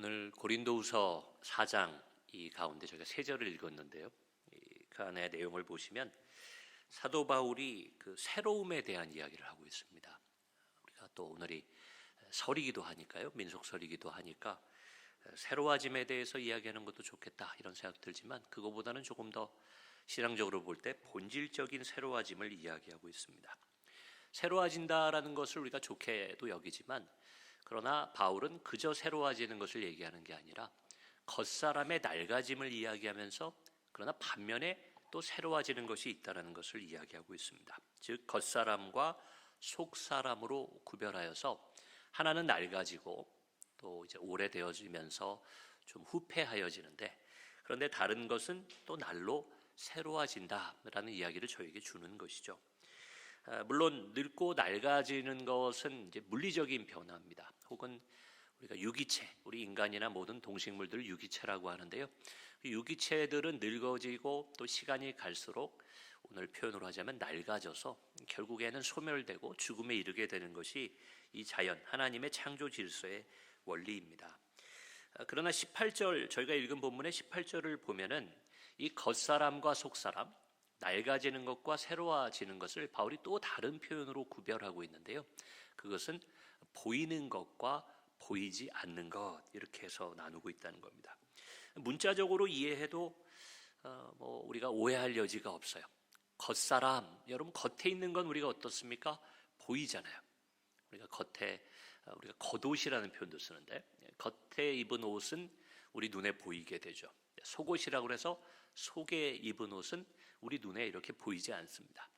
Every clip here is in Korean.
오늘 고린도후서 4장 이 가운데 저희가 세 절을 읽었는데요. 그 안에 내용을 보시면 사도 바울이 그 새로움에 대한 이야기를 하고 있습니다. 우리가 또 오늘이 설이기도 하니까요, 민속설이기도 하니까 새로워짐에 대해서 이야기하는 것도 좋겠다 이런 생각 들지만 그거보다는 조금 더 신앙적으로 볼 때 본질적인 새로워짐을 이야기하고 있습니다. 새로워진다라는 것을 우리가 좋게도 여기지만 그러나 바울은 그저 새로워지는 것을 얘기하는 게 아니라 겉사람의 낡아짐을 이야기하면서 그러나 반면에 또 새로워지는 것이 있다는 것을 이야기하고 있습니다. 즉 겉사람과 속사람으로 구별하여서 하나는 낡아지고 또 이제 오래되어지면서 좀 후패하여지는데, 그런데 다른 것은 또 날로 새로워진다라는 이야기를 저에게 주는 것이죠. 물론 늙고 낡아지는 것은 이제 물리적인 변화입니다. 혹은 우리가 유기체, 우리 인간이나 모든 동식물들을 유기체라고 하는데요. 유기체들은 늙어지고 또 시간이 갈수록 오늘 표현으로 하자면 낡아져서 결국에는 소멸되고 죽음에 이르게 되는 것이 이 자연, 하나님의 창조 질서의 원리입니다. 그러나 18절, 저희가 읽은 본문의 18절을 보면은 이 겉사람과 속사람, 낡아지는 것과 새로워지는 것을 바울이 또 다른 표현으로 구별하고 있는데요. 그것은 보이는 것과 보이지 않는 것, 이렇게 해서 나누고 있다는 겁니다. 문자적으로 이해해도 우리가 오해할 여지가 없어요. 겉사람, 여러분 겉에 있는 건 우리가 어떻습니까? 보이잖아요. 우리가 겉옷이라는 표현도 쓰는데 겉에 입은 옷은 우리 눈에 보이게 되죠. 속옷이라고 해서 속에 입은 옷은 우리 눈에 이렇게 보이지 않습니다.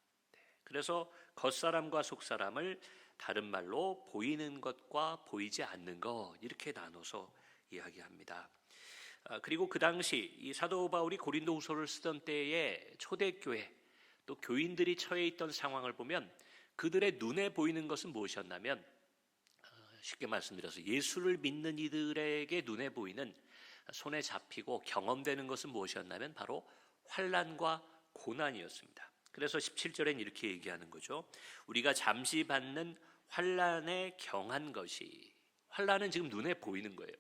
그래서 겉사람과 속사람을 다른 말로 보이는 것과 보이지 않는 것, 이렇게 나눠서 이야기합니다. 그리고 그 당시 이 사도 바울이 고린도후서를 쓰던 때에 초대교회 또 교인들이 처해 있던 상황을 보면 그들의 눈에 보이는 것은 무엇이었냐면, 쉽게 말씀드려서 예수를 믿는 이들에게 눈에 보이는, 손에 잡히고 경험되는 것은 무엇이었냐면 바로 환난과 고난이었습니다. 그래서 17절엔 이렇게 얘기하는 거죠. 우리가 잠시 받는 환난에 경한 것이, 환난은 지금 눈에 보이는 거예요.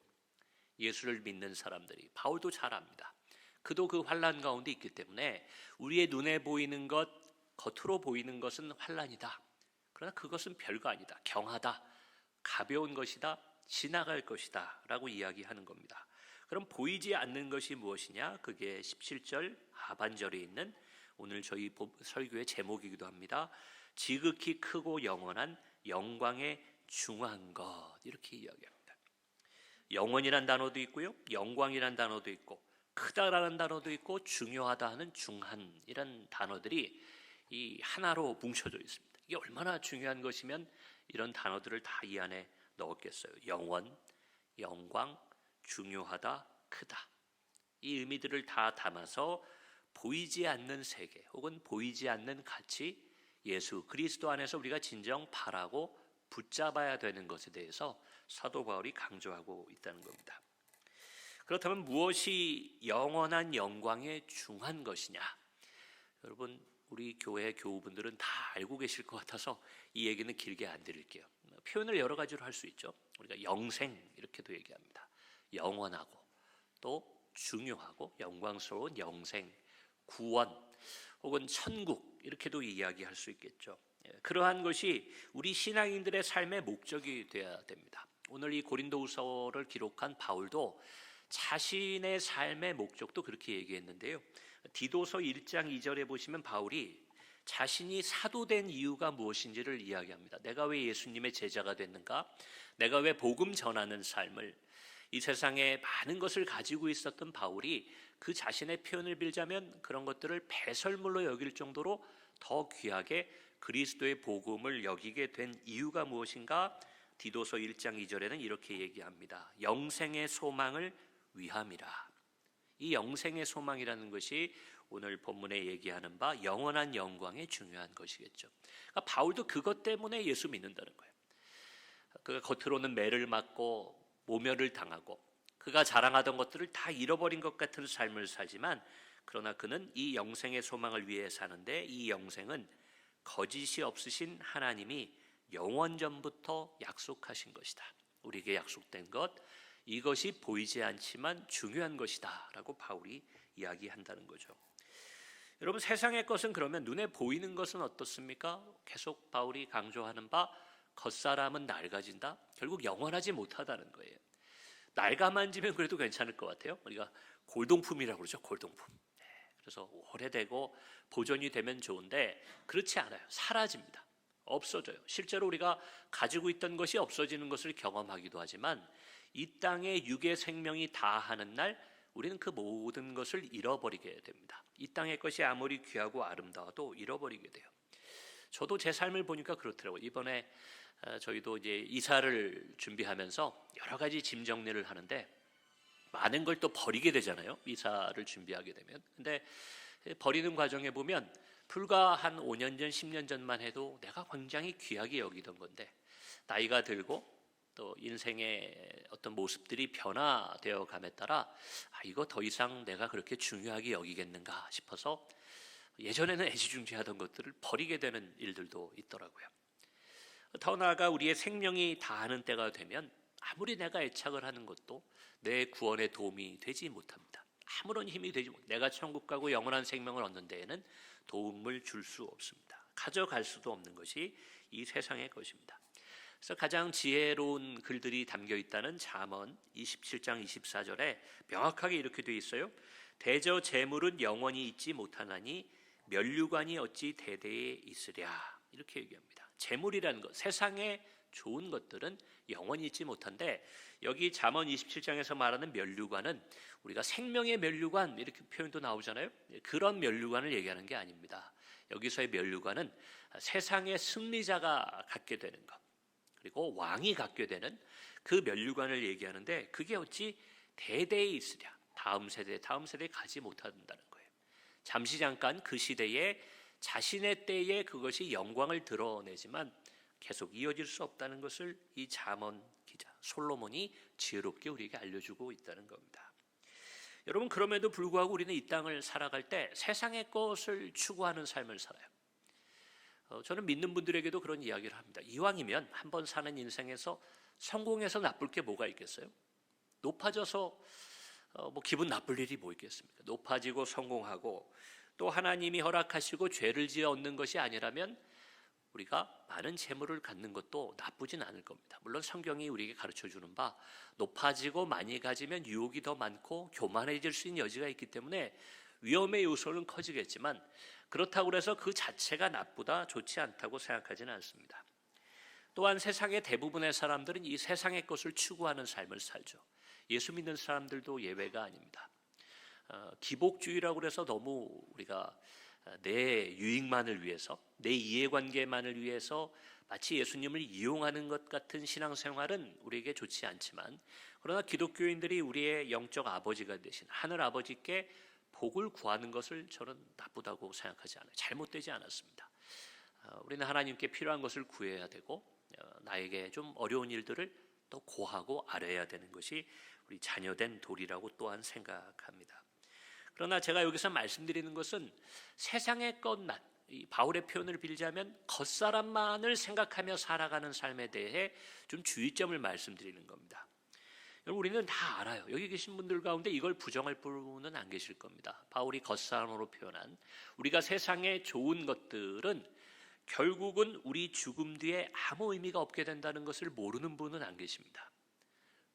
예수를 믿는 사람들이, 바울도 잘 압니다. 그도 그 환난 가운데 있기 때문에 우리의 눈에 보이는 것, 겉으로 보이는 것은 환난이다. 그러나 그것은 별거 아니다. 경하다. 가벼운 것이다. 지나갈 것이다. 라고 이야기하는 겁니다. 그럼 보이지 않는 것이 무엇이냐? 그게 17절 하반절에 있는 오늘 저희 설교의 제목이기도 합니다. 지극히 크고 영원한 영광의 중한 것, 이렇게 이야기합니다. 영원이란 단어도 있고요, 영광이란 단어도 있고, 크다라는 단어도 있고, 중요하다 하는 중한이란 단어들이 이 하나로 뭉쳐져 있습니다. 이게 얼마나 중요한 것이면 이런 단어들을 다 이 안에 넣었겠어요. 영원, 영광, 중요하다, 크다. 이 의미들을 다 담아서 보이지 않는 세계 혹은 보이지 않는 가치, 예수 그리스도 안에서 우리가 진정 바라고 붙잡아야 되는 것에 대해서 사도 바울이 강조하고 있다는 겁니다. 그렇다면 무엇이 영원한 영광에 중한 것이냐? 여러분, 우리 교회 교우분들은 다 알고 계실 것 같아서 이 얘기는 길게 안 드릴게요. 표현을 여러 가지로 할 수 있죠. 우리가 영생 이렇게도 얘기합니다. 영원하고 또 중요하고 영광스러운 영생, 구원 혹은 천국, 이렇게도 이야기할 수 있겠죠. 그러한 것이 우리 신앙인들의 삶의 목적이 되어야 됩니다. 오늘 이 고린도후서를 기록한 바울도 자신의 삶의 목적도 그렇게 얘기했는데요. 디도서 1장 2절에 보시면 바울이 자신이 사도된 이유가 무엇인지를 이야기합니다. 내가 왜 예수님의 제자가 됐는가? 내가 왜 복음 전하는 삶을, 이 세상에 많은 것을 가지고 있었던 바울이 그 자신의 표현을 빌자면 그런 것들을 배설물로 여길 정도로 더 귀하게 그리스도의 복음을 여기게 된 이유가 무엇인가? 디도서 1장 2절에는 이렇게 얘기합니다. 영생의 소망을 위함이라. 이 영생의 소망이라는 것이 오늘 본문에 얘기하는 바 영원한 영광의 중요한 것이겠죠. 그러니까 바울도 그것 때문에 예수 믿는다는 거예요. 그가 겉으로는 매를 맞고 모멸을 당하고 그가 자랑하던 것들을 다 잃어버린 것 같은 삶을 살지만, 그러나 그는 이 영생의 소망을 위해 사는데, 이 영생은 거짓이 없으신 하나님이 영원전부터 약속하신 것이다. 우리에게 약속된 것, 이것이 보이지 않지만 중요한 것이다 라고 바울이 이야기한다는 거죠. 여러분, 세상의 것은 그러면 눈에 보이는 것은 어떻습니까? 계속 바울이 강조하는 바 겉사람은 낡아진다. 결국 영원하지 못하다는 거예요. 낡아만지면 그래도 괜찮을 것 같아요. 우리가 골동품이라고 그러죠. 골동품. 그래서 오래되고 보존이 되면 좋은데 그렇지 않아요. 사라집니다. 없어져요. 실제로 우리가 가지고 있던 것이 없어지는 것을 경험하기도 하지만 이 땅에 육의 생명이 다하는 날 우리는 그 모든 것을 잃어버리게 됩니다. 이 땅의 것이 아무리 귀하고 아름다워도 잃어버리게 돼요. 저도 제 삶을 보니까 그렇더라고요. 이번에 저희도 이제 이사를 준비하면서 여러 가지 짐 정리를 하는데 많은 걸 또 버리게 되잖아요. 이사를 준비하게 되면. 근데 버리는 과정에 보면 불과 한 5년 전, 10년 전만 해도 내가 굉장히 귀하게 여기던 건데 나이가 들고 또 인생의 어떤 모습들이 변화되어 감에 따라 이거 더 이상 내가 그렇게 중요하게 여기겠는가 싶어서 예전에는 애지중지하던 것들을 버리게 되는 일들도 있더라고요. 더 나아가 우리의 생명이 다하는 때가 되면 아무리 내가 애착을 하는 것도 내 구원에 도움이 되지 못합니다. 아무런 힘이 되지 못합니다. 내가 천국 가고 영원한 생명을 얻는 데에는 도움을 줄 수 없습니다. 가져갈 수도 없는 것이 이 세상의 것입니다. 그래서 가장 지혜로운 글들이 담겨 있다는 잠언 27장 24절에 명확하게 이렇게 되어 있어요. 대저 재물은 영원히 있지 못하나니 면류관이 어찌 대대에 있으랴. 이렇게 얘기합니다. 재물이라는 것, 세상의 좋은 것들은 영원히 있지 못한데 여기 잠언 27장에서 말하는 면류관은 우리가 생명의 면류관 이렇게 표현도 나오잖아요. 그런 면류관을 얘기하는 게 아닙니다. 여기서의 면류관은 세상의 승리자가 갖게 되는 것, 그리고 왕이 갖게 되는 그 면류관을 얘기하는데 그게 어찌 대대에 있으랴. 다음 세대에 가지 못한다는 거예요. 잠시 잠깐 그 시대에 자신의 때에 그것이 영광을 드러내지만 계속 이어질 수 없다는 것을 이 잠언 기자 솔로몬이 지혜롭게 우리에게 알려주고 있다는 겁니다. 여러분, 그럼에도 불구하고 우리는 이 땅을 살아갈 때 세상의 것을 추구하는 삶을 살아요. 저는 믿는 분들에게도 그런 이야기를 합니다. 이왕이면 한번 사는 인생에서 성공해서 나쁠 게 뭐가 있겠어요? 높아져서 기분 나쁠 일이 뭐 있겠습니까? 높아지고 성공하고 또 하나님이 허락하시고 죄를 지어 얻는 것이 아니라면 우리가 많은 재물을 갖는 것도 나쁘진 않을 겁니다. 물론 성경이 우리에게 가르쳐주는 바 높아지고 많이 가지면 유혹이 더 많고 교만해질 수 있는 여지가 있기 때문에 위험의 요소는 커지겠지만 그렇다고 해서 그 자체가 나쁘다, 좋지 않다고 생각하지는 않습니다. 또한 세상의 대부분의 사람들은 이 세상의 것을 추구하는 삶을 살죠. 예수 믿는 사람들도 예외가 아닙니다. 기복주의라고 해서 너무 우리가 내 유익만을 위해서, 내 이해관계만을 위해서 마치 예수님을 이용하는 것 같은 신앙생활은 우리에게 좋지 않지만 그러나 기독교인들이 우리의 영적 아버지가 되신 하늘 아버지께 복을 구하는 것을 저는 나쁘다고 생각하지 않아요. 잘못되지 않았습니다. 우리는 하나님께 필요한 것을 구해야 되고 나에게 좀 어려운 일들을 또 고하고 아뢰야 되는 것이 우리 자녀된 도리라고 또한 생각합니다. 그러나 제가 여기서 말씀드리는 것은 세상의 것만, 이 바울의 표현을 빌자면 겉사람만을 생각하며 살아가는 삶에 대해 좀 주의점을 말씀드리는 겁니다. 여러분, 우리는 다 알아요. 여기 계신 분들 가운데 이걸 부정할 분은 안 계실 겁니다. 바울이 겉사람으로 표현한 우리가 세상의 좋은 것들은 결국은 우리 죽음 뒤에 아무 의미가 없게 된다는 것을 모르는 분은 안 계십니다.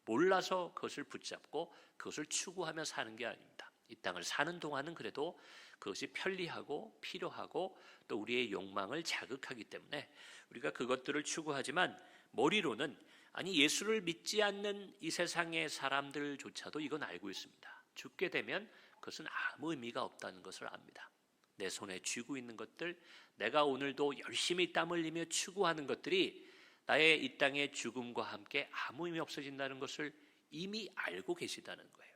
몰라서 그것을 붙잡고 그것을 추구하며 사는 게 아닙니다. 이 땅을 사는 동안은 그래도 그것이 편리하고 필요하고 또 우리의 욕망을 자극하기 때문에 우리가 그것들을 추구하지만 머리로는 아니 예수를 믿지 않는 이 세상의 사람들조차도 이건 알고 있습니다. 죽게 되면 그것은 아무 의미가 없다는 것을 압니다. 내 손에 쥐고 있는 것들, 내가 오늘도 열심히 땀 흘리며 추구하는 것들이 나의 이 땅의 죽음과 함께 아무 의미 없어진다는 것을 이미 알고 계시다는 거예요.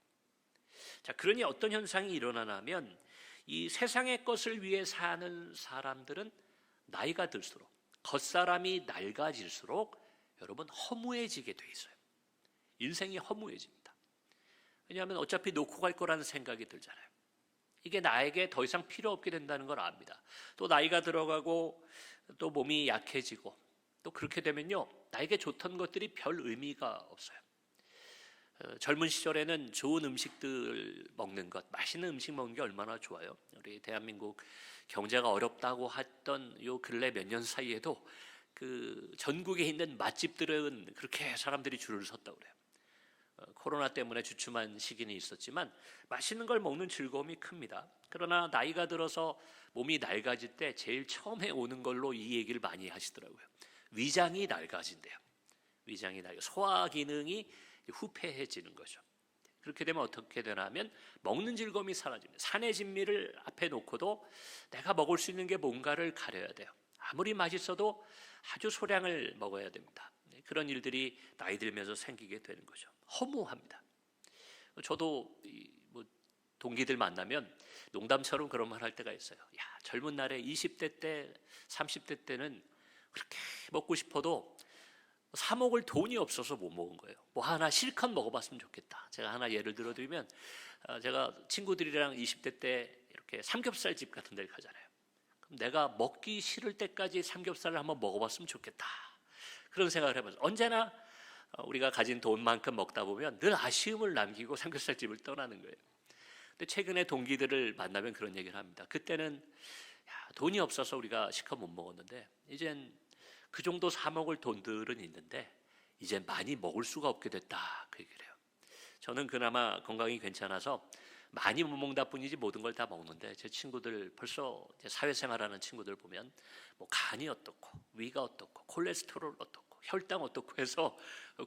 자, 그러니 어떤 현상이 일어나냐면 이 세상의 것을 위해 사는 사람들은 나이가 들수록 겉사람이 낡아질수록 여러분 허무해지게 돼 있어요. 인생이 허무해집니다. 왜냐하면 어차피 놓고 갈 거라는 생각이 들잖아요. 이게 나에게 더 이상 필요 없게 된다는 걸 압니다. 또 나이가 들어가고 또 몸이 약해지고 또 그렇게 되면요 나에게 좋던 것들이 별 의미가 없어요. 젊은 시절에는 좋은 음식들 먹는 것, 맛있는 음식 먹는 게 얼마나 좋아요. 우리 대한민국 경제가 어렵다고 했던 요 근래 몇 년 사이에도 그 전국에 있는 맛집들은 그렇게 사람들이 줄을 섰다고 그래요. 코로나 때문에 주춤한 시기는 있었지만 맛있는 걸 먹는 즐거움이 큽니다. 그러나 나이가 들어서 몸이 낡아질 때 제일 처음에 오는 걸로 이 얘기를 많이 하시더라고요. 위장이 낡아진대요. 위장이 낡아 소화 기능이 후퇴해지는 거죠. 그렇게 되면 어떻게 되냐면 먹는 즐거움이 사라집니다. 산의 진미를 앞에 놓고도 내가 먹을 수 있는 게 뭔가를 가려야 돼요. 아무리 맛있어도 아주 소량을 먹어야 됩니다. 그런 일들이 나이 들면서 생기게 되는 거죠. 허무합니다. 저도 뭐 동기들 만나면 농담처럼 그런 말 할 때가 있어요. 야, 젊은 날에 20대 때, 30대 때는 그렇게 먹고 싶어도 사 먹을 돈이 없어서 못 먹은 거예요. 뭐 하나 실컷 먹어봤으면 좋겠다. 제가 하나 예를 들어드리면 제가 친구들이랑 20대 때 이렇게 삼겹살집 같은 데를 가잖아요. 그럼 내가 먹기 싫을 때까지 삼겹살을 한번 먹어봤으면 좋겠다. 그런 생각을 해봐서 언제나 우리가 가진 돈만큼 먹다 보면 늘 아쉬움을 남기고 삼겹살집을 떠나는 거예요. 근데 최근에 동기들을 만나면 그런 얘기를 합니다. 그때는 돈이 없어서 우리가 실컷 못 먹었는데 이젠 그 정도 사 먹을 돈들은 있는데 이제 많이 먹을 수가 없게 됐다, 그 얘기를 해요. 저는 그나마 건강이 괜찮아서 많이 못 먹다 뿐이지 모든 걸 다 먹는데 제 친구들 벌써 사회생활하는 친구들 보면 뭐 간이 어떻고 위가 어떻고 콜레스테롤 어떻고 혈당 어떻고 해서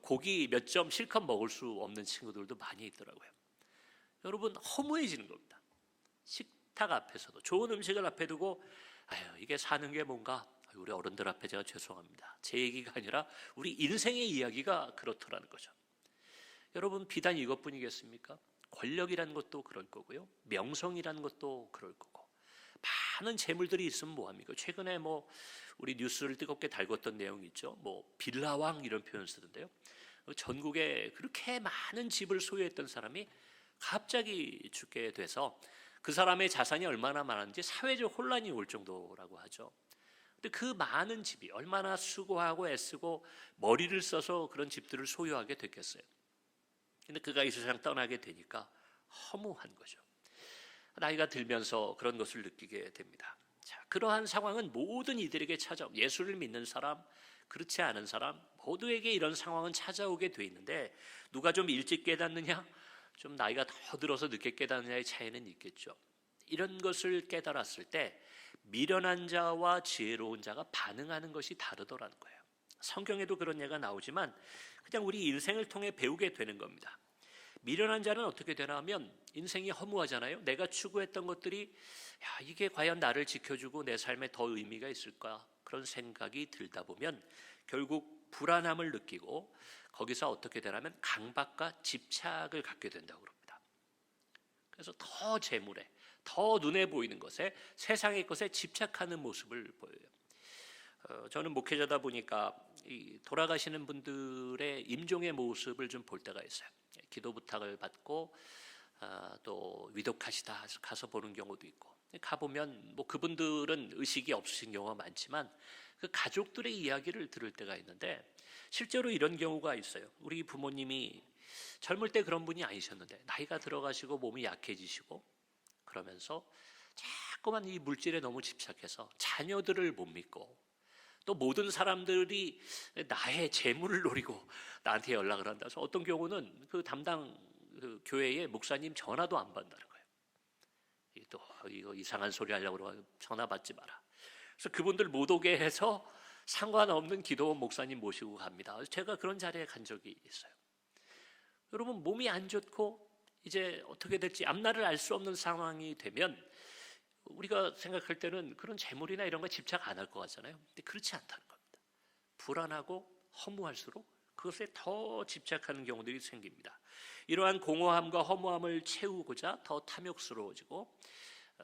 고기 몇 점 실컷 먹을 수 없는 친구들도 많이 있더라고요. 여러분, 허무해지는 겁니다. 식탁 앞에서도 좋은 음식을 앞에 두고 아유, 이게 사는 게 뭔가, 우리 어른들 앞에 제가 죄송합니다. 제 얘기가 아니라 우리 인생의 이야기가 그렇더라는 거죠. 여러분, 비단 이것뿐이겠습니까? 권력이라는 것도 그럴 거고요, 명성이라는 것도 그럴 거고, 많은 재물들이 있으면 뭐합니까? 최근에 뭐 우리 뉴스를 뜨겁게 달궜던 내용이 있죠. 뭐 빌라왕 이런 표현 쓰던데요. 전국에 그렇게 많은 집을 소유했던 사람이 갑자기 죽게 돼서 그 사람의 자산이 얼마나 많은지 사회적 혼란이 올 정도라고 하죠. 근데 그 많은 집이 얼마나 수고하고 애쓰고 머리를 써서 그런 집들을 소유하게 됐겠어요. 근데 그가 이 세상 떠나게 되니까 허무한 거죠. 나이가 들면서 그런 것을 느끼게 됩니다. 자, 그러한 상황은 모든 이들에게 찾아오, 예수를 믿는 사람, 그렇지 않은 사람 모두에게 이런 상황은 찾아오게 돼 있는데 누가 좀 일찍 깨닫느냐, 좀 나이가 더 들어서 늦게 깨닫느냐의 차이는 있겠죠. 이런 것을 깨달았을 때 미련한 자와 지혜로운 자가 반응하는 것이 다르더라는 거예요. 성경에도 그런 예가 나오지만 그냥 우리 인생을 통해 배우게 되는 겁니다. 미련한 자는 어떻게 되나 하면 인생이 허무하잖아요. 내가 추구했던 것들이 이게 과연 나를 지켜주고 내 삶에 더 의미가 있을까, 그런 생각이 들다 보면 결국 불안함을 느끼고 거기서 어떻게 되냐면 강박과 집착을 갖게 된다고 합니다. 그래서 더 재물에, 더 눈에 보이는 것에, 세상의 것에 집착하는 모습을 보여요. 저는 목회자다 보니까 이 돌아가시는 분들의 임종의 모습을 좀 볼 때가 있어요. 기도 부탁을 받고 또 위독하시다 해서 가서 보는 경우도 있고, 가보면 뭐 그분들은 의식이 없으신 경우가 많지만 그 가족들의 이야기를 들을 때가 있는데 실제로 이런 경우가 있어요. 우리 부모님이 젊을 때 그런 분이 아니셨는데 나이가 들어가시고 몸이 약해지시고 그러면서 자꾸만 이 물질에 너무 집착해서 자녀들을 못 믿고, 또 모든 사람들이 나의 재물을 노리고 나한테 연락을 한다. 그래서 어떤 경우는 그 담당 그 교회의 목사님 전화도 안 받는다는 거예요. 또 이거 이상한 소리 하려고 그러고 전화 받지 마라. 그래서 그분들 못 오게 해서 상관없는 기도원 목사님 모시고 갑니다. 제가 그런 자리에 간 적이 있어요. 여러분, 몸이 안 좋고 이제 어떻게 될지 앞날을 알 수 없는 상황이 되면 우리가 생각할 때는 그런 재물이나 이런 거 집착 안 할 것 같잖아요. 근데 그렇지 않다는 겁니다. 불안하고 허무할수록 그것에 더 집착하는 경우들이 생깁니다. 이러한 공허함과 허무함을 채우고자 더 탐욕스러워지고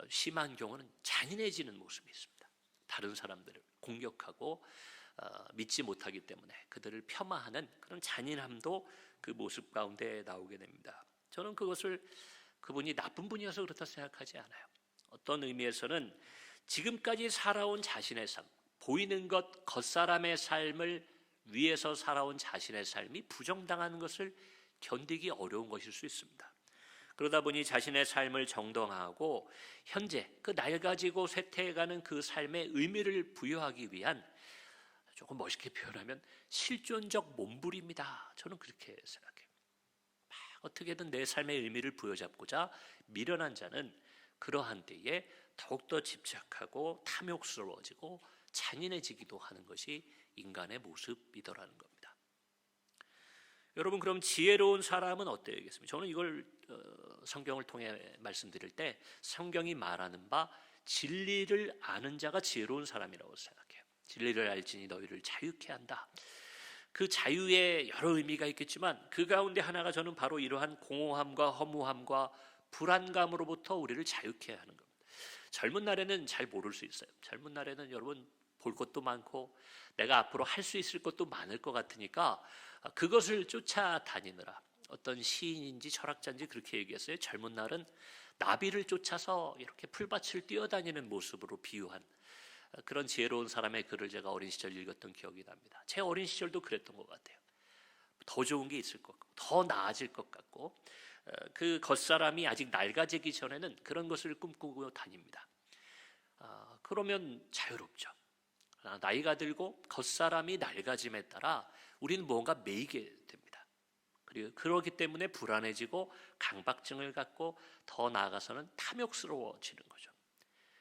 심한 경우는 잔인해지는 모습이 있습니다. 다른 사람들을 공격하고 믿지 못하기 때문에 그들을 폄하하는 그런 잔인함도 그 모습 가운데 나오게 됩니다. 저는 그것을 그분이 나쁜 분이어서 그렇다 생각하지 않아요. 어떤 의미에서는 지금까지 살아온 자신의 삶, 보이는 것, 겉사람의 삶을 위해서 살아온 자신의 삶이 부정당하는 것을 견디기 어려운 것일 수 있습니다. 그러다 보니 자신의 삶을 정당화하고 현재 그 낡아지고 쇠퇴해가는 그 삶의 의미를 부여하기 위한, 조금 멋있게 표현하면 실존적 몸부림이다. 저는 그렇게 생각해요. 막 어떻게든 내 삶의 의미를 부여잡고자 미련한 자는 그러한 때에 더욱더 집착하고 탐욕스러워지고 잔인해지기도 하는 것이 인간의 모습이더라는 겁니다. 여러분, 그럼 지혜로운 사람은 어때야겠습니까? 저는 이걸 성경을 통해 말씀드릴 때 성경이 말하는 바 진리를 아는 자가 지혜로운 사람이라고 생각해요. 진리를 알지니 너희를 자유케 한다. 그 자유에 여러 의미가 있겠지만 그 가운데 하나가 저는 바로 이러한 공허함과 허무함과 불안감으로부터 우리를 자유케 하는 겁니다. 젊은 날에는 잘 모를 수 있어요. 젊은 날에는 여러분 볼 것도 많고 내가 앞으로 할 수 있을 것도 많을 것 같으니까 그것을 쫓아다니느라, 어떤 시인인지 철학자인지 그렇게 얘기했어요. 젊은 날은 나비를 쫓아서 이렇게 풀밭을 뛰어다니는 모습으로 비유한 그런 지혜로운 사람의 글을 제가 어린 시절 읽었던 기억이 납니다. 제 어린 시절도 그랬던 것 같아요. 더 좋은 게 있을 것 같고 더 나아질 것 같고, 그 겉사람이 아직 낡아지기 전에는 그런 것을 꿈꾸고 다닙니다. 그러면 자유롭죠. 나이가 들고 겉사람이 낡아짐에 따라 우리는 무언가 매이게 됩니다. 그리고 그렇기 때문에 불안해지고 강박증을 갖고 더 나아가서는 탐욕스러워지는 거죠.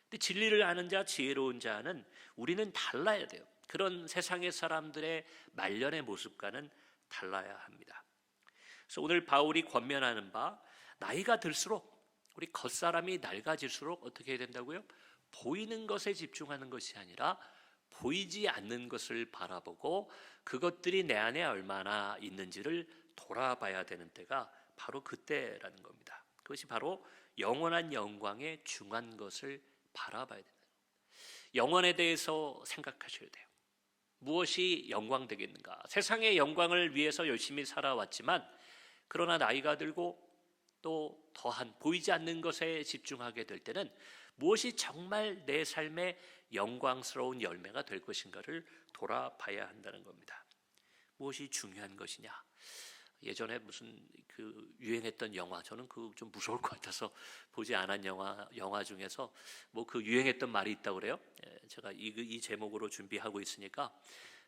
근데 진리를 아는 자, 지혜로운 자는 우리는 달라야 돼요. 그런 세상의 사람들의 말년의 모습과는 달라야 합니다. 그래서 오늘 바울이 권면하는 바, 나이가 들수록 우리 겉사람이 낡아질수록 어떻게 해야 된다고요? 보이는 것에 집중하는 것이 아니라 보이지 않는 것을 바라보고 그것들이 내 안에 얼마나 있는지를 돌아봐야 되는 때가 바로 그때라는 겁니다. 그것이 바로 영원한 영광에 중한 것을 바라봐야 된다. 영원에 대해서 생각하셔야 돼요. 무엇이 영광 되겠는가? 세상의 영광을 위해서 열심히 살아왔지만 그러나 나이가 들고 또 더한 보이지 않는 것에 집중하게 될 때는 무엇이 정말 내 삶의 영광스러운 열매가 될 것인가를 돌아봐야 한다는 겁니다. 무엇이 중요한 것이냐? 예전에 무슨 그 유행했던 영화, 저는 그 좀 무서울 것 같아서 보지 않은 영화 중에서 뭐 그 유행했던 말이 있다고 그래요. 제가 이 제목으로 준비하고 있으니까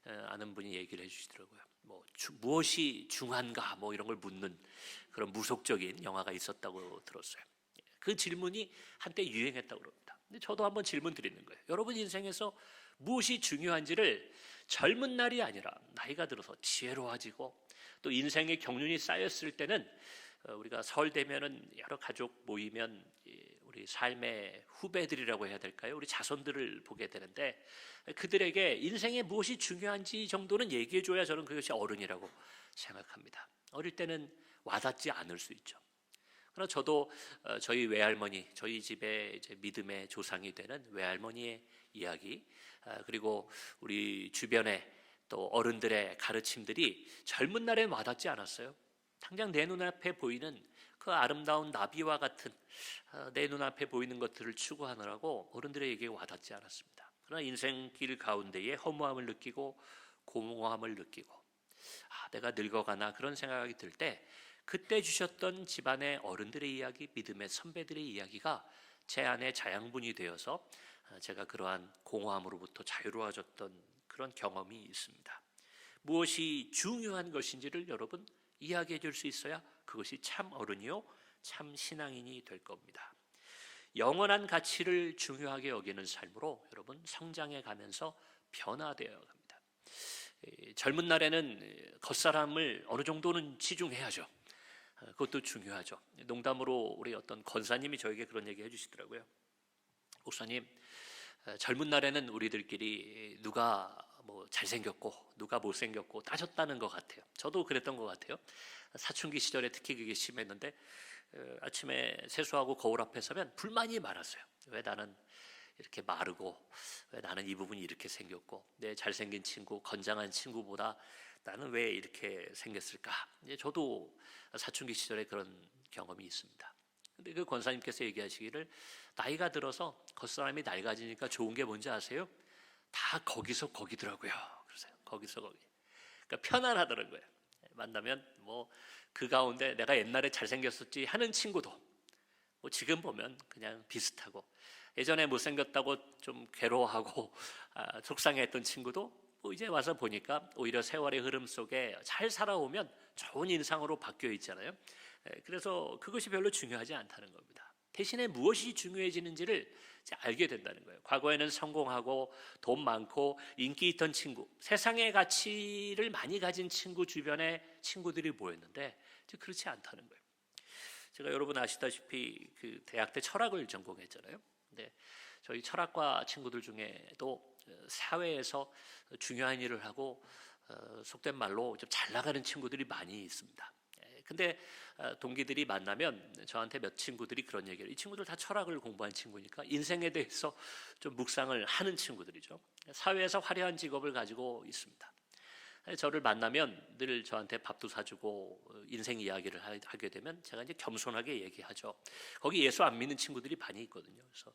아는 분이 얘기를 해주시더라고요. 뭐 무엇이 중한가 뭐 이런 걸 묻는 그런 무속적인 영화가 있었다고 들었어요. 그 질문이 한때 유행했다고 그럽니다. 근데 저도 한번 질문 드리는 거예요. 여러분 인생에서 무엇이 중요한지를 젊은 날이 아니라 나이가 들어서 지혜로워지고 또 인생의 경륜이 쌓였을 때는, 우리가 설 되면은 여러 가족 모이면 우리 삶의 후배들이라고 해야 될까요? 우리 자손들을 보게 되는데 그들에게 인생에 무엇이 중요한지 정도는 얘기해 줘야 저는 그것이 어른이라고 생각합니다. 어릴 때는 와닿지 않을 수 있죠. 그러나 저도 저희 외할머니, 저희 집의 이제 믿음의 조상이 되는 외할머니의 이야기, 그리고 우리 주변에 또 어른들의 가르침들이 젊은 날엔 와닿지 않았어요. 당장 내 눈앞에 보이는 그 아름다운 나비와 같은 내 눈앞에 보이는 것들을 추구하느라고 어른들의 얘기가 와닿지 않았습니다. 그러나 인생길 가운데에 허무함을 느끼고 공허함을 느끼고 내가 늙어가나 그런 생각이 들 때 그때 주셨던 집안의 어른들의 이야기, 믿음의 선배들의 이야기가 제 안에 자양분이 되어서 제가 그러한 공허함으로부터 자유로워졌던 그런 경험이 있습니다. 무엇이 중요한 것인지를 여러분 이야기해 줄 수 있어야 그것이 참 어른이요 참 신앙인이 될 겁니다. 영원한 가치를 중요하게 여기는 삶으로 여러분 성장해 가면서 변화되어 갑니다. 젊은 날에는 겉사람을 어느 정도는 치중해야죠. 그것도 중요하죠. 농담으로 우리 어떤 권사님이 저에게 그런 얘기 해주시더라고요. 목사님, 젊은 날에는 우리들끼리 누가 뭐 잘생겼고 누가 못생겼고 따졌다는 것 같아요. 저도 그랬던 것 같아요. 사춘기 시절에 특히 그게 심했는데 아침에 세수하고 거울 앞에 서면 불만이 많았어요. 왜 나는 이렇게 마르고, 왜 나는 이 부분이 이렇게 생겼고, 내 잘생긴 친구, 건장한 친구보다 나는 왜 이렇게 생겼을까? 저도 사춘기 시절에 그런 경험이 있습니다. 근데 그 권사님께서 얘기하시기를 나이가 들어서 겉사람이 낡아지니까 좋은 게 뭔지 아세요? 다 거기서 거기더라고요. 그러세요. 거기서 거기. 그러니까 편안하더라고요. 만나면 뭐 그 가운데 내가 옛날에 잘생겼었지 하는 친구도 뭐 지금 보면 그냥 비슷하고, 예전에 못생겼다고 좀 괴로워하고 속상해했던 친구도 뭐 이제 와서 보니까 오히려 세월의 흐름 속에 잘 살아오면 좋은 인상으로 바뀌어 있잖아요. 그래서 그것이 별로 중요하지 않다는 겁니다. 대신에 무엇이 중요해지는지를 이제 알게 된다는 거예요. 과거에는 성공하고 돈 많고 인기 있던 친구, 세상의 가치를 많이 가진 친구 주변에 친구들이 모였는데 이제 그렇지 않다는 거예요. 제가 여러분 아시다시피 그 대학 때 철학을 전공했잖아요. 근데 저희 철학과 친구들 중에도 사회에서 중요한 일을 하고 속된 말로 좀 잘 나가는 친구들이 많이 있습니다. 근데 동기들이 만나면 저한테 몇 친구들이 그런 얘기를, 이 친구들 다 철학을 공부한 친구니까 인생에 대해서 좀 묵상을 하는 친구들이죠. 사회에서 화려한 직업을 가지고 있습니다. 저를 만나면 늘 저한테 밥도 사주고 인생 이야기를 하게 되면 제가 이제 겸손하게 얘기하죠. 거기 예수 안 믿는 친구들이 많이 있거든요. 그래서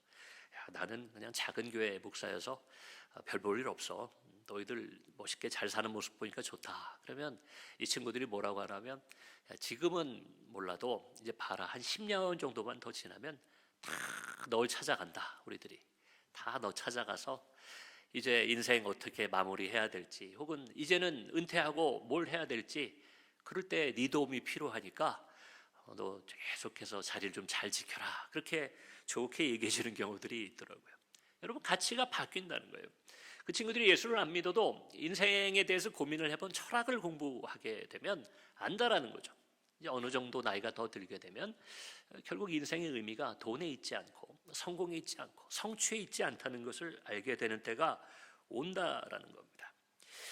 나는 그냥 작은 교회 목사여서 별 볼 일 없어. 너희들 멋있게 잘 사는 모습 보니까 좋다. 그러면 이 친구들이 뭐라고 하냐면, 지금은 몰라도 이제 봐라, 한 10년 정도만 더 지나면 다 널 찾아간다. 우리들이 다 너 찾아가서 이제 인생 어떻게 마무리해야 될지, 혹은 이제는 은퇴하고 뭘 해야 될지, 그럴 때 네 도움이 필요하니까 너 계속해서 자리를 좀 잘 지켜라. 그렇게 좋게 얘기해 주는 경우들이 있더라고요. 여러분, 가치가 바뀐다는 거예요. 그 친구들이 예수를 안 믿어도 인생에 대해서 고민을 해본 철학을 공부하게 되면 안다라는 거죠. 이제 어느 정도 나이가 더 들게 되면 결국 인생의 의미가 돈에 있지 않고 성공에 있지 않고 성취에 있지 않다는 것을 알게 되는 때가 온다라는 겁니다.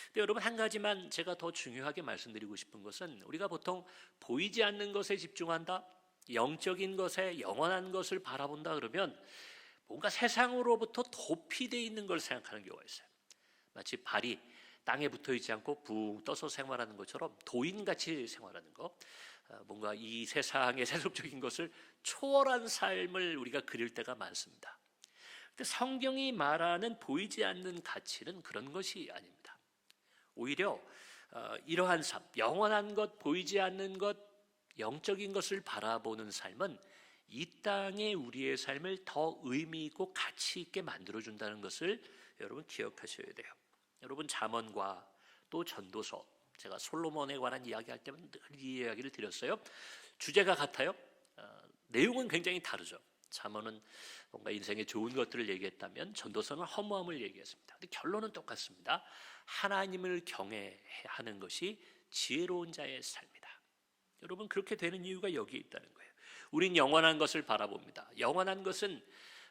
근데 여러분, 한 가지만 제가 더 중요하게 말씀드리고 싶은 것은, 우리가 보통 보이지 않는 것에 집중한다, 영적인 것에, 영원한 것을 바라본다 그러면 뭔가 세상으로부터 도피되어 있는 걸 생각하는 경우가 있어요. 마치 발이 땅에 붙어 있지 않고 붕 떠서 생활하는 것처럼 도인같이 생활하는 것, 뭔가 이 세상의 세속적인 것을 초월한 삶을 우리가 그릴 때가 많습니다. 근데 성경이 말하는 보이지 않는 가치는 그런 것이 아닙니다. 오히려 이러한 삶, 영원한 것, 보이지 않는 것, 영적인 것을 바라보는 삶은 이 땅에 우리의 삶을 더 의미 있고 가치 있게 만들어준다는 것을 여러분 기억하셔야 돼요. 여러분, 잠언과 또 전도서, 제가 솔로몬에 관한 이야기할 때는 늘 이 이야기를 드렸어요. 주제가 같아요. 내용은 굉장히 다르죠. 잠언은 뭔가 인생의 좋은 것들을 얘기했다면 전도서는 허무함을 얘기했습니다. 근데 결론은 똑같습니다. 하나님을 경외하는 것이 지혜로운 자의 삶이다. 여러분, 그렇게 되는 이유가 여기에 있다는 거예요. 우린 영원한 것을 바라봅니다. 영원한 것은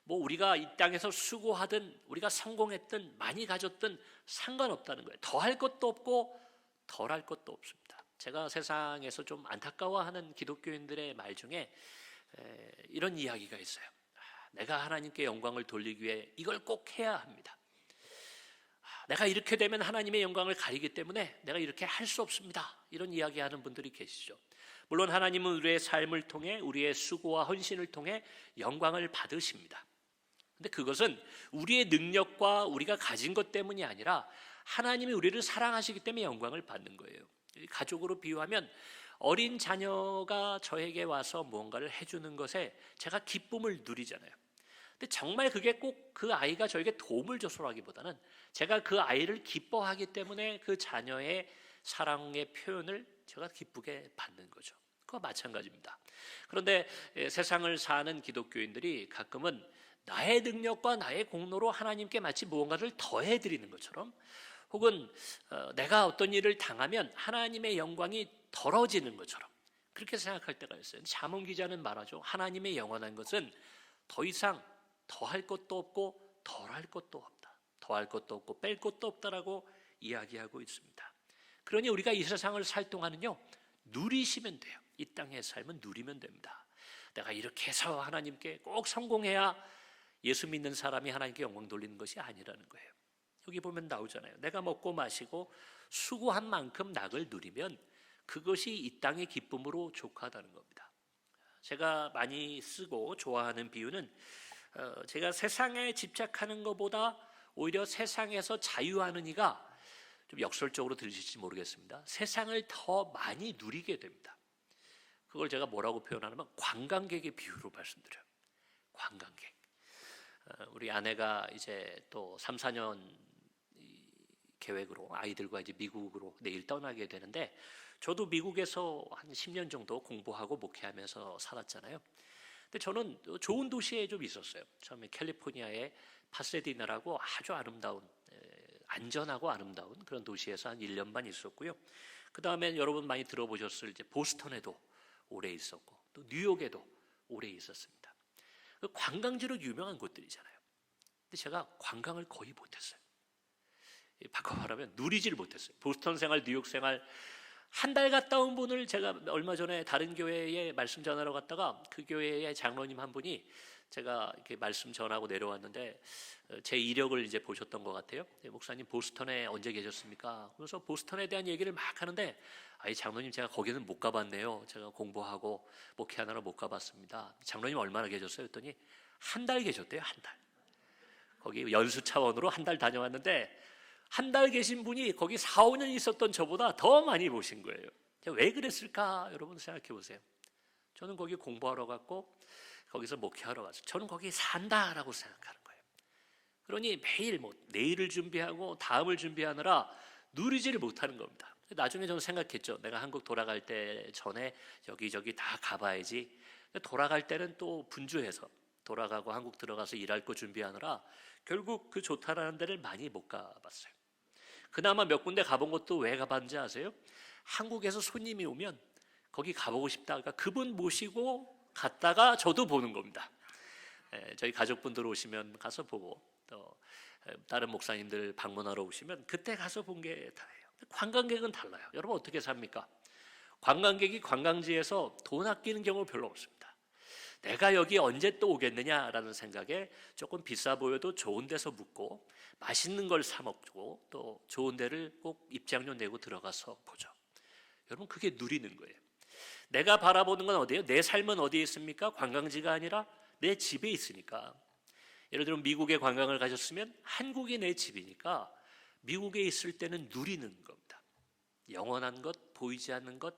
뭐 우리가 이 땅에서 수고하든 우리가 성공했든 많이 가졌든 상관없다는 거예요. 더할 것도 없고 덜할 것도 없습니다. 제가 세상에서 좀 안타까워하는 기독교인들의 말 중에 이런 이야기가 있어요. 내가 하나님께 영광을 돌리기 위해 이걸 꼭 해야 합니다. 내가 이렇게 되면 하나님의 영광을 가리기 때문에 내가 이렇게 할 수 없습니다. 이런 이야기하는 분들이 계시죠. 물론 하나님은 우리의 삶을 통해, 우리의 수고와 헌신을 통해 영광을 받으십니다. 근데 그것은 우리의 능력과 우리가 가진 것 때문이 아니라 하나님이 우리를 사랑하시기 때문에 영광을 받는 거예요. 가족으로 비유하면 어린 자녀가 저에게 와서 무언가를 해주는 것에 제가 기쁨을 누리잖아요. 근데 정말 그게 꼭 그 아이가 저에게 도움을 줘서라기보다는 제가 그 아이를 기뻐하기 때문에 그 자녀의 사랑의 표현을 제가 기쁘게 받는 거죠. 그거 마찬가지입니다. 그런데 세상을 사는 기독교인들이 가끔은 나의 능력과 나의 공로로 하나님께 마치 무언가를 더해드리는 것처럼, 혹은 내가 어떤 일을 당하면 하나님의 영광이 덜어지는 것처럼 그렇게 생각할 때가 있어요. 잠언 기자는 말하죠. 하나님의 영원한 것은 더 이상 더할 것도 없고 덜할 것도 없다. 더할 것도 없고 뺄 것도 없다라고 이야기하고 있습니다. 그러니 우리가 이 세상을 살 동안은요, 누리시면 돼요. 이 땅의 삶은 누리면 됩니다. 내가 이렇게 해서 하나님께 꼭 성공해야 예수 믿는 사람이 하나님께 영광 돌리는 것이 아니라는 거예요. 여기 보면 나오잖아요. 내가 먹고 마시고 수고한 만큼 낙을 누리면 그것이 이 땅의 기쁨으로 족하다는 겁니다. 제가 많이 쓰고 좋아하는 비유는, 제가 세상에 집착하는 것보다 오히려 세상에서 자유하는 이가 좀 역설적으로 들리실지 모르겠습니다. 세상을 더 많이 누리게 됩니다. 그걸 제가 뭐라고 표현하냐면 관광객의 비유로 말씀드려요. 관광객. 우리 아내가 이제 또 3, 4년 계획으로 아이들과 이제 미국으로 내일 떠나게 되는데, 저도 미국에서 한 10년 정도 공부하고 목회하면서 살았잖아요. 근데 저는 좋은 도시에 좀 있었어요. 처음에 캘리포니아의 파세디나라고 아주 아름다운, 안전하고 아름다운 그런 도시에서 한 1년 반 있었고요. 그 다음에 여러분 많이 들어보셨을 이제 보스턴에도 오래 있었고, 또 뉴욕에도 오래 있었습니다. 그 관광지로 유명한 곳들이잖아요. 근데 제가 관광을 거의 못했어요. 바꿔 말하면 누리질 못했어요. 보스턴 생활, 뉴욕 생활 한 달 갔다 온 분을 제가 얼마 전에 다른 교회에 말씀 전하러 갔다가 그 교회의 장로님 한 분이 제가 이렇게 말씀 전하고 내려왔는데 제 이력을 이제 보셨던 것 같아요. 목사님 보스턴에 언제 계셨습니까? 그래서 보스턴에 대한 얘기를 막 하는데, 아이 장로님 제가 거기는 못 가봤네요. 제가 공부하고 목회하느라 못 가봤습니다. 장로님 얼마나 계셨어요? 했더니 한 달 계셨대요. 한 달. 거기 연수 차원으로 한 달 다녀왔는데, 한 달 계신 분이 거기 4, 5년 있었던 저보다 더 많이 보신 거예요. 왜 그랬을까? 여러분 생각해 보세요. 저는 거기 공부하러 갔고 거기서 목회하러 갔어요. 저는 거기 산다라고 생각하는 거예요. 그러니 매일 내일을 준비하고 다음을 준비하느라 누리지를 못하는 겁니다. 나중에 저는 생각했죠. 내가 한국 돌아갈 때 전에 여기저기 다 가봐야지. 돌아갈 때는 또 분주해서 돌아가고 한국 들어가서 일할 거 준비하느라 결국 그 좋다라는 데를 많이 못 가봤어요. 그나마 몇 군데 가본 것도 왜 가봤는지 아세요? 한국에서 손님이 오면 거기 가보고 싶다. 그러니까 그분 모시고 갔다가 저도 보는 겁니다. 저희 가족분들 오시면 가서 보고, 또 다른 목사님들 방문하러 오시면 그때 가서 본 게 다예요. 관광객은 달라요. 여러분 어떻게 삽니까? 관광객이 관광지에서 돈 아끼는 경우 별로 없습니다. 내가 여기 언제 또 오겠느냐라는 생각에 조금 비싸 보여도 좋은 데서 묵고 맛있는 걸 사 먹고 또 좋은 데를 꼭 입장료 내고 들어가서 보죠. 여러분 그게 누리는 거예요. 내가 바라보는 건 어디예요? 내 삶은 어디에 있습니까? 관광지가 아니라 내 집에 있으니까. 예를 들어 미국에 관광을 가셨으면 한국이 내 집이니까 미국에 있을 때는 누리는 겁니다. 영원한 것, 보이지 않는 것,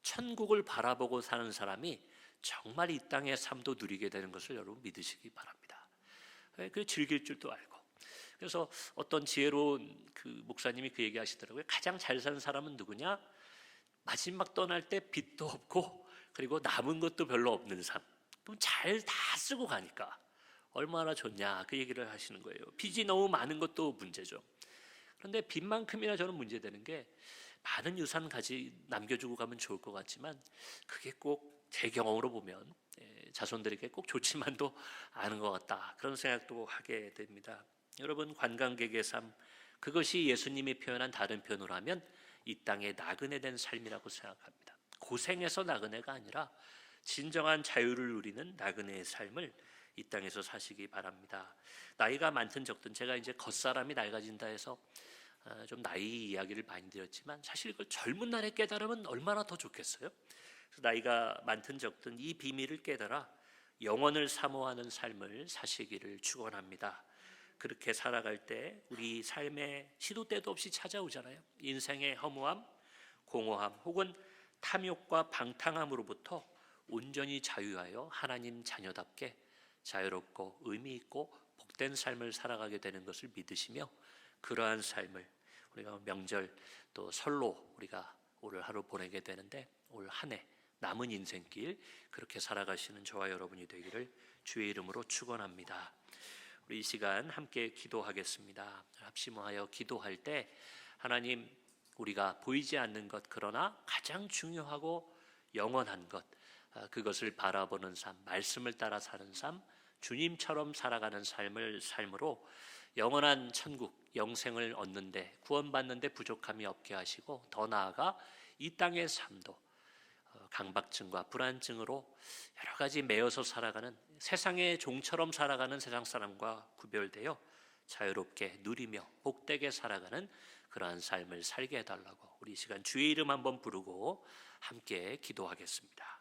천국을 바라보고 사는 사람이 정말 이 땅의 삶도 누리게 되는 것을 여러분 믿으시기 바랍니다. 그 즐길 줄도 알고. 그래서 어떤 지혜로운 그 목사님이 그 얘기 하시더라고요. 가장 잘 사는 사람은 누구냐? 마지막 떠날 때 빚도 없고 그리고 남은 것도 별로 없는 삶. 그럼 잘 다 쓰고 가니까 얼마나 좋냐 그 얘기를 하시는 거예요. 빚이 너무 많은 것도 문제죠. 그런데 빚만큼이나 저는 문제되는 게, 많은 유산 남겨주고 가면 좋을 것 같지만 그게 꼭 제 경험으로 보면 자손들에게 꼭 좋지만도 않은 것 같다, 그런 생각도 하게 됩니다. 여러분 관광객의 삶, 그것이 예수님이 표현한 다른 표현으로 하면 이 땅에 나그네 된 삶이라고 생각합니다. 고생해서 나그네가 아니라 진정한 자유를 누리는 나그네의 삶을 이 땅에서 사시기 바랍니다. 나이가 많든 적든, 제가 이제 겉사람이 낡아진다 해서 좀 나이 이야기를 많이 드렸지만 사실 이걸 젊은 날에 깨달으면 얼마나 더 좋겠어요. 그래서 나이가 많든 적든 이 비밀을 깨달아 영원을 사모하는 삶을 사시기를 축원합니다. 그렇게 살아갈 때 우리 삶에 시도 때도 없이 찾아오잖아요. 인생의 허무함, 공허함 혹은 탐욕과 방탕함으로부터 온전히 자유하여 하나님 자녀답게 자유롭고 의미 있고 복된 삶을 살아가게 되는 것을 믿으시며, 그러한 삶을 우리가 명절 또 설로 우리가 올 하루 보내게 되는데, 올 한 해 남은 인생길 그렇게 살아가시는 저와 여러분이 되기를 주의 이름으로 축원합니다. 우리 이 시간 함께 기도하겠습니다. 합심하여 기도할 때 하나님, 우리가 보이지 않는 것 그러나 가장 중요하고 영원한 것, 그것을 바라보는 삶, 말씀을 따라 사는 삶, 주님처럼 살아가는 삶으로 영원한 천국, 영생을 얻는데, 구원받는데 부족함이 없게 하시고, 더 나아가 이 땅의 삶도 강박증과 불안증으로 여러 가지 매여서 살아가는, 세상의 종처럼 살아가는 세상 사람과 구별되어 자유롭게 누리며 복되게 살아가는 그러한 삶을 살게 해달라고 우리 이 시간 주의 이름 한번 부르고 함께 기도하겠습니다.